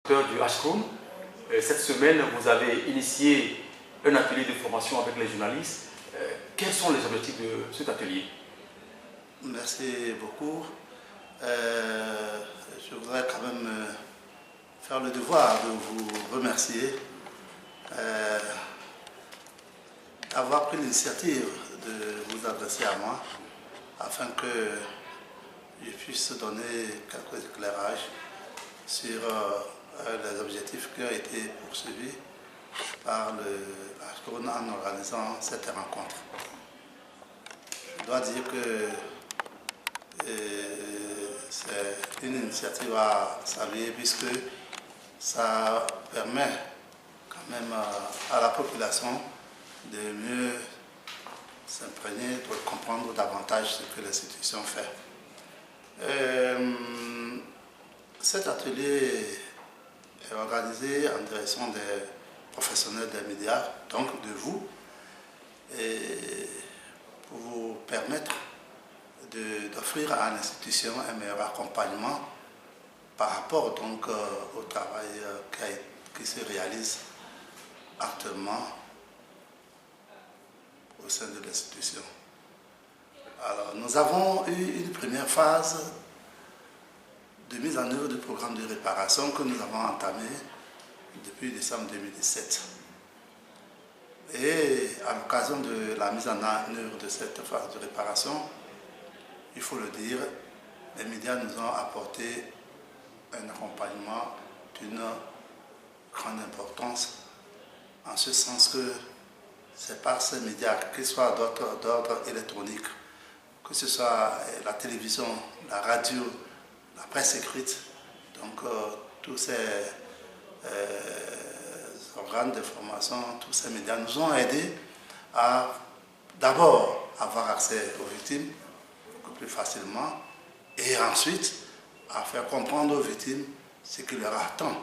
Du HCOM. Cette semaine, vous avez initié un atelier de formation avec les journalistes. Quels sont les objectifs de cet atelier? Merci beaucoup. Je voudrais quand même faire le devoir de vous remercier d'avoir pris l'initiative de vous adresser à moi afin que je puisse donner quelques éclairages sur les objectifs qui ont été poursuivis par le HCOM en organisant cette rencontre. Je dois dire que c'est une initiative à saluer puisque ça permet quand même à la population de mieux s'imprégner, de comprendre davantage ce que l'institution fait. Cet atelier est organisé en direction des professionnels des médias, donc de vous, et pour vous permettre d'offrir à l'institution un meilleur accompagnement par rapport donc au travail qui se réalise actuellement au sein de l'institution. Alors, nous avons eu une première phase de mise en œuvre du programme de réparation que nous avons entamé depuis décembre 2017. Et à l'occasion de la mise en œuvre de cette phase de réparation, il faut le dire, les médias nous ont apporté un accompagnement d'une grande importance, en ce sens que c'est par ces médias, qu'ils soient d'ordre électronique, que ce soit la télévision, la radio, la presse écrite, donc tous ces organes de formation, tous ces médias nous ont aidés à d'abord avoir accès aux victimes beaucoup plus facilement et ensuite à faire comprendre aux victimes ce qui leur attend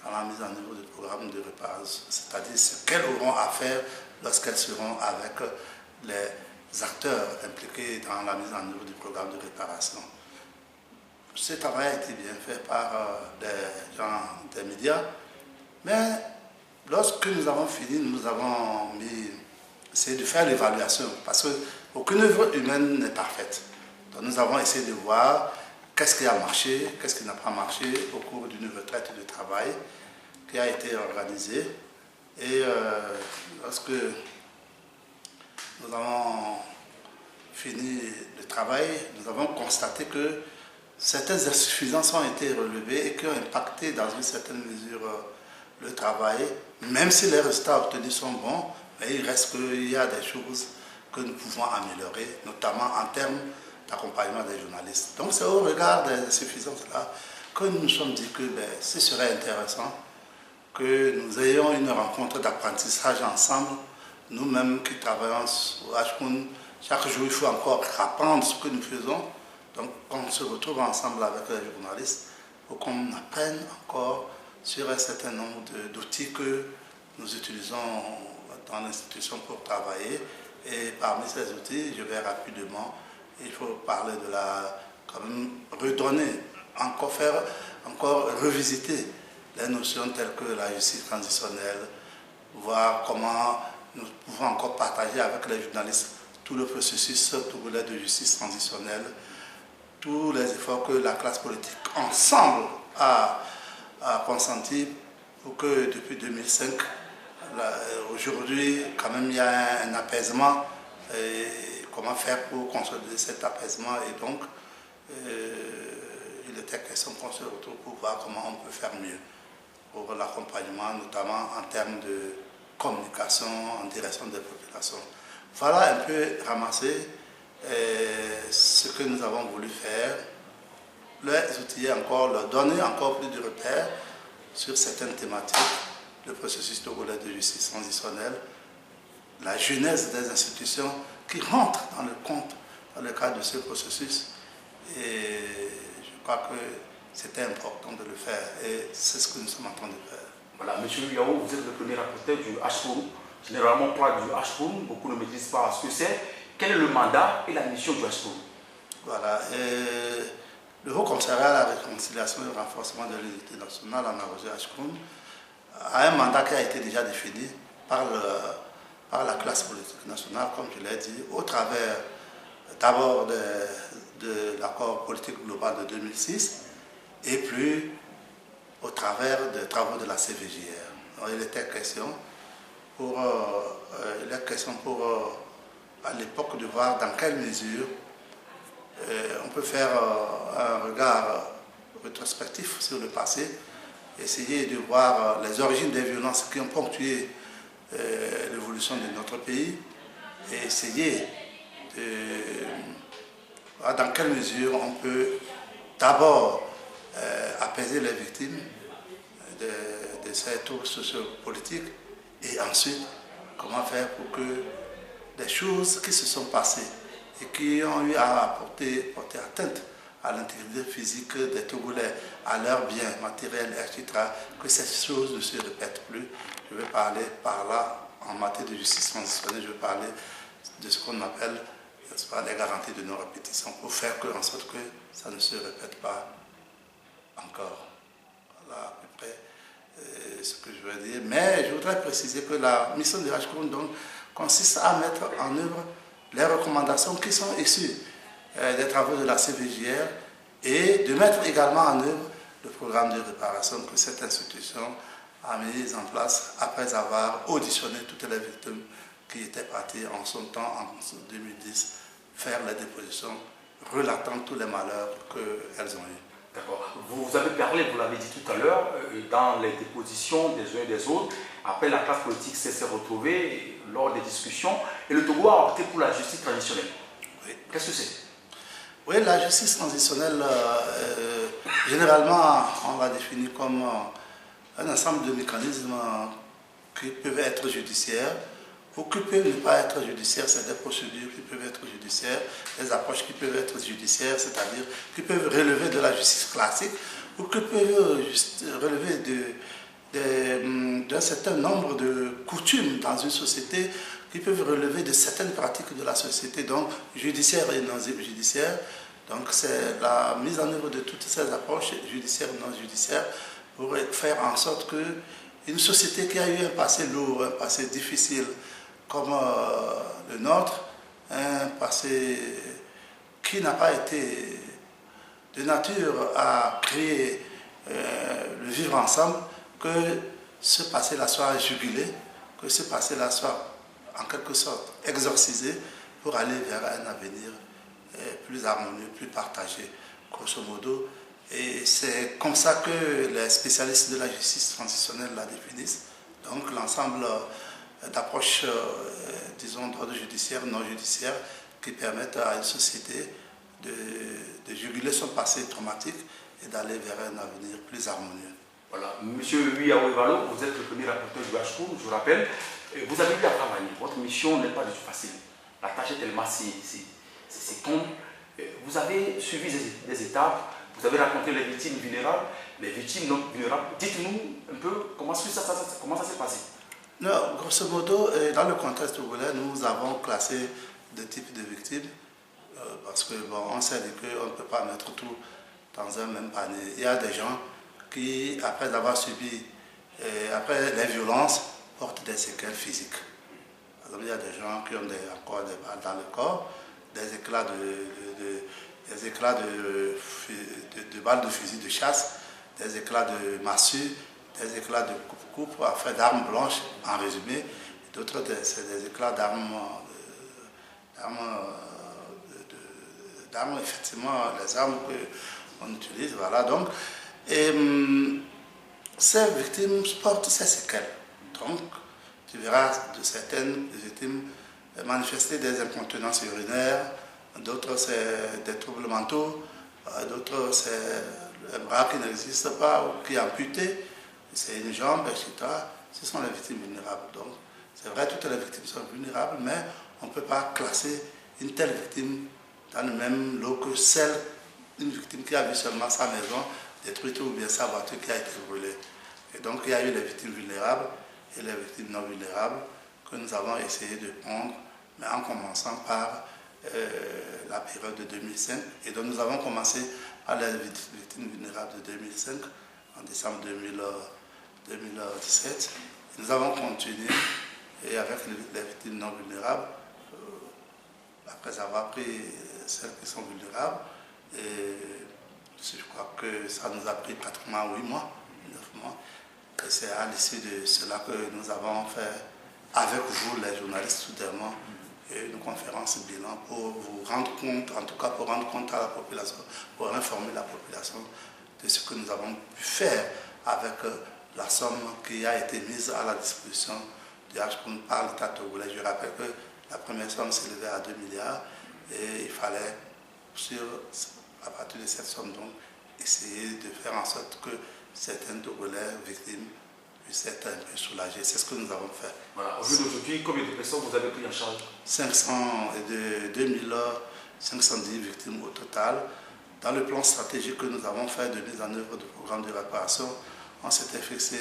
dans la mise en œuvre du programme de réparation, c'est-à-dire ce qu'elles auront à faire lorsqu'elles seront avec les acteurs impliqués dans la mise en œuvre du programme de réparation. Ce travail a été bien fait par des gens des médias, mais lorsque nous avons fini, nous avons essayé de faire l'évaluation, parce qu'aucune œuvre humaine n'est parfaite. Donc nous avons essayé de voir qu'est-ce qui a marché, qu'est-ce qui n'a pas marché au cours d'une retraite de travail qui a été organisée. Et lorsque nous avons fini le travail, nous avons constaté que certaines insuffisances ont été relevées et qui ont impacté dans une certaine mesure le travail, même si les résultats obtenus sont bons, mais il reste qu'il y a des choses que nous pouvons améliorer, notamment en termes d'accompagnement des journalistes. Donc c'est au regard des insuffisances-là que nous nous sommes dit que ce serait intéressant que nous ayons une rencontre d'apprentissage ensemble, nous-mêmes qui travaillons au HCOM. Chaque jour, il faut encore apprendre ce que nous faisons. Donc, on se retrouve ensemble avec les journalistes pour qu'on apprenne encore sur un certain nombre d'outils que nous utilisons dans l'institution pour travailler. Et parmi ces outils, je vais rapidement, il faut parler de quand même redonner, encore revisiter les notions telles que la justice transitionnelle, voir comment nous pouvons encore partager avec les journalistes tout le processus togolais de justice transitionnelle, tous les efforts que la classe politique ensemble a consenti pour que depuis 2005, aujourd'hui, quand même, il y a un apaisement. Et comment faire pour consolider cet apaisement? Et donc, il était question qu'on se retrouve pour voir comment on peut faire mieux pour l'accompagnement, notamment en termes de communication en direction des populations. Voilà un peu ramasser ce que nous avons voulu faire, les outiller encore, leur donner encore plus de repères sur certaines thématiques, le processus togolais de justice transitionnelle, la genèse des institutions qui rentrent dans le compte dans le cadre de ce processus. Et je crois que c'était important de le faire et c'est ce que nous sommes en train de faire. Voilà, M. Yao, vous êtes le premier rapporteur du HCOM. Généralement, on parle du HCOM, beaucoup ne maîtrisent pas ce que c'est. Quel est le mandat et la mission du HCOM? Voilà. le Haut Commissariat à la réconciliation et au renforcement de l'unité nationale en Arrosé Ashkoun a un mandat qui a été déjà défini par la classe politique nationale, comme je l'ai dit, au travers d'abord de l'accord politique global de 2006 et puis au travers des travaux de la CVJR. Il était question à l'époque de voir dans quelle mesure on peut faire un regard rétrospectif sur le passé, essayer de voir les origines des violences qui ont ponctué l'évolution de notre pays et essayer de voir dans quelle mesure on peut d'abord apaiser les victimes de ces troubles sociopolitiques et ensuite comment faire pour que des choses qui se sont passées et qui ont eu à porter atteinte à l'intégrité physique des Togolais, à leurs biens matériels, etc., que ces choses ne se répètent plus. Je vais parler par là, en matière de justice transitionnelle, je vais parler de ce qu'on appelle les garanties de non-répétition, pour faire en sorte que ça ne se répète pas encore. Voilà à peu près ce que je veux dire. Mais je voudrais préciser que la mission de Ashkoun consiste à mettre en œuvre les recommandations qui sont issues des travaux de la CVJR et de mettre également en œuvre le programme de réparation que cette institution a mis en place après avoir auditionné toutes les victimes qui étaient parties en son temps, en 2010, faire les dépositions relatant tous les malheurs qu'elles ont eus. D'accord. Vous avez parlé, vous l'avez dit tout à l'heure, dans les dépositions des uns et des autres. Après, la classe politique s'est retrouvée lors des discussions et le Togo a opté pour la justice traditionnelle. Oui. Qu'est-ce que c'est? Oui, la justice transitionnelle, généralement, on la définit comme un ensemble de mécanismes qui peuvent être judiciaires ou qui peuvent ne pas être judiciaires. C'est des procédures qui peuvent être judiciaires, des approches qui peuvent être judiciaires, c'est-à-dire qui peuvent relever de la justice classique ou qui peuvent relever d'un certain nombre de coutumes dans une société, qui peuvent relever de certaines pratiques de la société, donc judiciaires et non judiciaires. Donc c'est la mise en œuvre de toutes ces approches judiciaires et non judiciaires pour faire en sorte qu'une société qui a eu un passé lourd, un passé difficile comme le nôtre, un passé qui n'a pas été de nature à créer le vivre ensemble, que ce passé-là soit jugulé, que ce passé-là soit en quelque sorte exorcisé pour aller vers un avenir plus harmonieux, plus partagé, grosso modo. Et c'est comme ça que les spécialistes de la justice transitionnelle la définissent. Donc l'ensemble d'approches, disons, d'ordre judiciaire, non judiciaire, qui permettent à une société de juguler son passé traumatique et d'aller vers un avenir plus harmonieux. Voilà. Monsieur Ouévalo, vous êtes le premier rapporteur du Ashkoun, je vous rappelle. Vous avez eu à travailler. Votre mission n'est pas du tout facile. La tâche est tellement c'est con. Vous avez suivi des étapes, vous avez rencontré les victimes vulnérables, les victimes non vulnérables. Dites-nous un peu comment ça s'est passé. Non, grosso modo, dans le contexte togolais, nous avons classé deux types de victimes parce que bon, on sait qu'on ne peut pas mettre tout dans un même panier. Il y a des gens qui, après avoir subi, après les violences, portent des séquelles physiques. Alors, il y a des gens qui ont encore des balles dans le corps, des éclats de balles de fusil de chasse, des éclats de massue, des éclats de coupe-coupe, enfin d'armes blanches en résumé. D'autres, c'est des éclats d'armes, effectivement, les armes qu'on utilise, voilà. Donc, ces victimes portent ces séquelles. Donc, tu verras de certaines victimes manifester des incontinences urinaires, d'autres c'est des troubles mentaux, d'autres c'est un bras qui n'existe pas ou qui est amputé, c'est une jambe, etc. Ce sont les victimes vulnérables. Donc, c'est vrai, toutes les victimes sont vulnérables, mais on ne peut pas classer une telle victime dans le même lot que une victime qui a vu seulement sa maison détruite ou bien sa voiture qui a été brûlée. Et donc, il y a eu les victimes vulnérables et les victimes non vulnérables que nous avons essayé de prendre, mais en commençant par la période de 2005. Et donc, nous avons commencé à l'aide aux victimes vulnérables de 2005, en décembre 2017. Nous avons continué et avec les victimes non vulnérables, après avoir pris celles qui sont vulnérables, et je crois que ça nous a pris pratiquement 8 mois, 9 mois. Et c'est à l'issue de cela que nous avons fait, avec vous les journalistes, soudainement, une conférence bilan pour vous rendre compte, en tout cas pour rendre compte à la population, pour informer la population de ce que nous avons pu faire avec la somme qui a été mise à la disposition du HCOUN par l'État togolais. Je rappelle que la première somme s'élevait à 2 milliards et il fallait, à partir de cette somme, donc, essayer de faire en sorte que certains Togolais victimes puissent être un peu soulagés. C'est ce que nous avons fait. Voilà. Au jour d'aujourd'hui, combien de personnes vous avez pris en charge? 2510 victimes au total. Dans le plan stratégique que nous avons fait de mise en œuvre du programme de réparation, on s'était fixé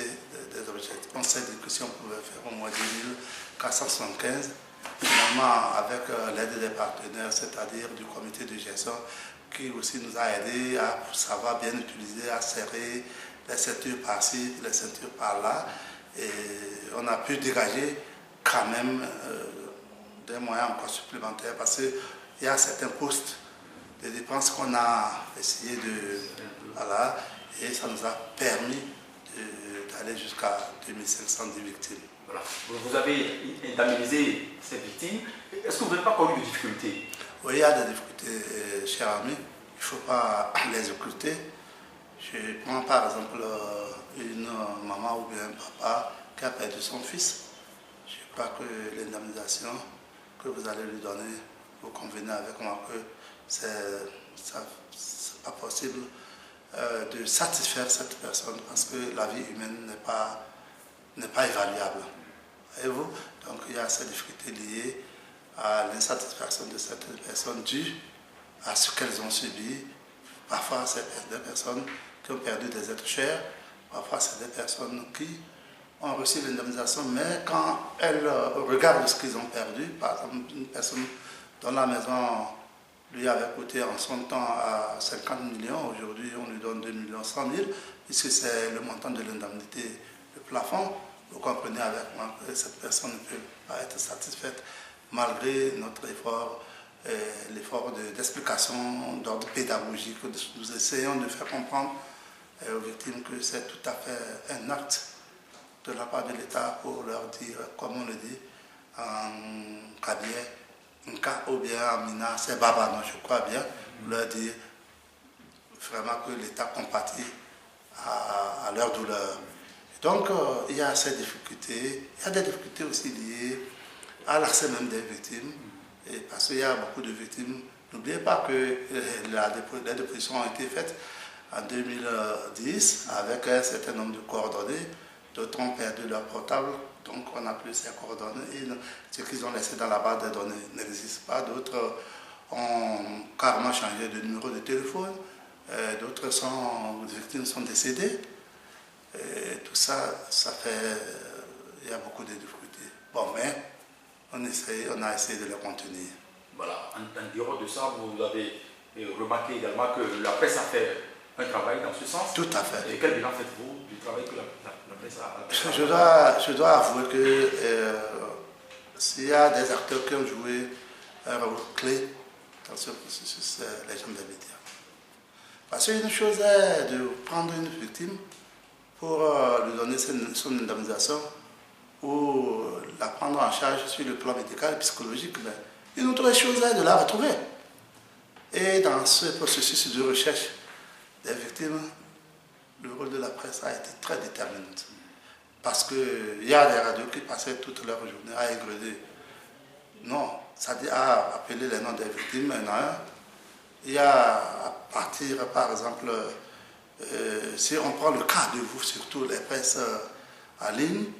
des objectifs. On s'est dit que si on pouvait faire au moins 2475, finalement, avec l'aide des partenaires, c'est-à-dire du comité de gestion, qui aussi nous a aidé à savoir bien utiliser, à serrer les ceintures par-ci, les ceintures par-là. Et on a pu dégager quand même des moyens encore supplémentaires parce qu'il y a certains postes de dépenses qu'on a essayé de... Voilà, et ça nous a permis d'aller jusqu'à 2510 victimes. Voilà. Vous avez indemnisé ces victimes. Est-ce que vous n'avez pas connu de difficultés? Oui, il y a des difficultés, cher ami. Il ne faut pas les occulter. Je prends par exemple une maman ou bien un papa qui a perdu son fils. Je crois que l'indemnisation que vous allez lui donner, vous convenez avec moi que ce n'est pas possible de satisfaire cette personne parce que la vie humaine n'est pas évaluable. Voyez-vous? Donc il y a ces difficultés liées à l'insatisfaction de certaines personnes dues à ce qu'elles ont subi. Parfois, c'est des personnes qui ont perdu des êtres chers. Parfois, c'est des personnes qui ont reçu l'indemnisation, mais quand elles regardent ce qu'ils ont perdu, par exemple, une personne dont la maison lui avait coûté en son temps à 50 millions, aujourd'hui on lui donne 2 100 000 puisque c'est le montant de l'indemnité, le plafond. Vous comprenez avec moi que cette personne ne peut pas être satisfaite malgré notre effort, l'effort d'explication d'ordre pédagogique. Nous essayons de faire comprendre aux victimes que c'est tout à fait un acte de la part de l'État pour leur dire, comme on le dit en Kabye, Nka ou bien en Mina, c'est Baba, non, je crois bien, leur dire vraiment que l'État compatit à leur douleur. Donc, il y a ces difficultés. Il y a des difficultés aussi liées à l'accès même des victimes. Et parce qu'il y a beaucoup de victimes. N'oubliez pas que les dépositions ont été faites en 2010 avec un certain nombre de coordonnées. D'autres ont perdu leur portable, donc on n'a plus ces coordonnées. Et ce qu'ils ont laissé dans la base des données n'existe pas. D'autres ont carrément changé de numéro de téléphone. D'autres victimes sont décédées. Et tout ça, ça fait... il y a beaucoup de difficultés. Bon, mais on a essayé de les contenir. Voilà. En dehors de ça, vous avez remarqué également que la presse a fait un travail dans ce sens. Tout à fait. Et quel bilan faites-vous du travail que la presse a fait? Je dois avouer que s'il y a des acteurs qui ont joué un rôle clé dans ce processus, c'est les gens des médias. Parce qu'une chose est de prendre une victime pour lui donner son indemnisation ou la prendre en charge sur le plan médical et psychologique. Mais une autre chose est de la retrouver. Et dans ce processus de recherche des victimes, le rôle de la presse a été très déterminant. Parce qu'il y a des radios qui passaient toute leur journée à égrener. Non, c'est-à-dire à appeler les noms des victimes maintenant. Il y a à partir, par exemple, si on prend le cas de vous, surtout les presses en ligne,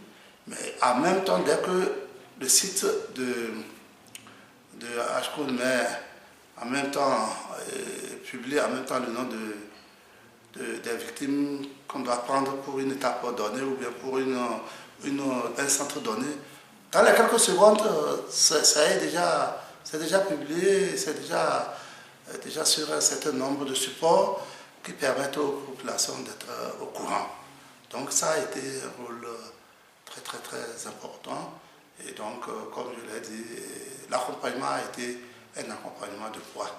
mais en même temps, dès que le site de HCOUN met en même temps, publie en même temps le nom des victimes qu'on doit prendre pour une étape donnée ou bien pour un centre donné, dans les quelques secondes, c'est déjà publié, c'est déjà sur un certain nombre de supports. qui permettent aux populations d'être au courant. Donc ça a été un rôle très très très important. Et donc, comme je l'ai dit, l'accompagnement a été un accompagnement de poids.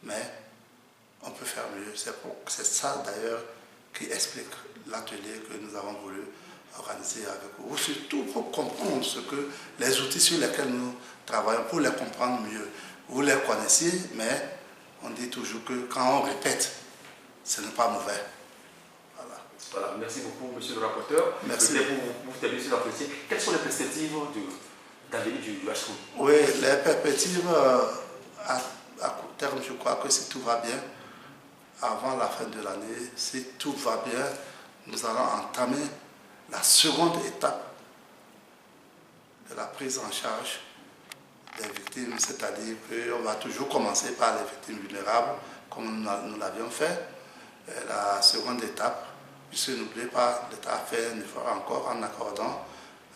Mais on peut faire mieux. C'est ça d'ailleurs qui explique l'atelier que nous avons voulu organiser avec vous. Surtout pour comprendre ce que les outils sur lesquels nous travaillons, pour les comprendre mieux. Vous les connaissiez, mais on dit toujours que quand on répète, ce n'est pas mauvais. Voilà, merci beaucoup, monsieur le rapporteur. Merci. Pour vous terminer sur la question, quelles sont les perspectives d'avenir du HCOUM? Oui, les perspectives à court terme, je crois que si tout va bien, avant la fin de l'année, si tout va bien, nous allons entamer la seconde étape de la prise en charge des victimes, c'est-à-dire qu'on va toujours commencer par les victimes vulnérables, comme nous l'avions fait. Et la seconde étape, puisque n'oubliez pas, l'État a fait un effort encore en accordant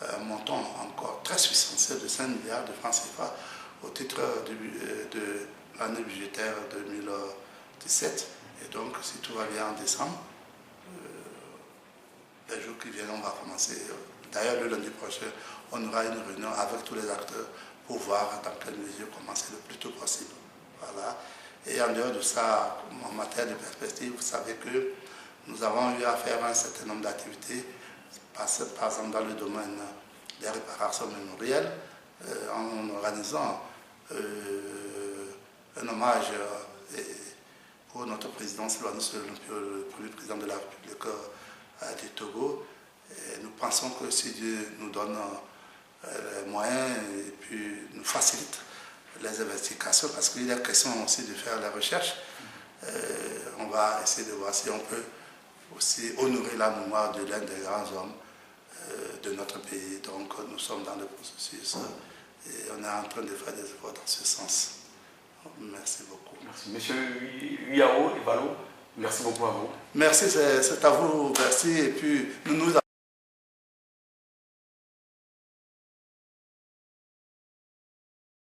un montant encore très substantiel de 5 milliards de francs CFA au titre de l'année budgétaire 2017. Et donc, si tout va bien en décembre, les jours qui viennent, on va commencer. D'ailleurs, le lundi prochain, on aura une réunion avec tous les acteurs pour voir dans quelle mesure commencer le plus tôt possible. Voilà. Et en dehors de ça, en matière de perspective, vous savez que nous avons eu à faire un certain nombre d'activités, par exemple dans le domaine des réparations mémorielles, en organisant un hommage pour notre président Sylvanus Olympio, le premier président de la République du Togo. Et nous pensons que si Dieu nous donne les moyens et puis nous facilite les investigations, parce qu'il est question aussi de faire la recherche, on va essayer de voir si on peut aussi honorer la mémoire de l'un des grands hommes de notre pays. Donc nous sommes dans le processus et on est en train de faire des efforts dans ce sens. Merci beaucoup. Merci. Monsieur Yao et Valo, merci beaucoup à vous. Merci, c'est à vous, merci. Et puis nous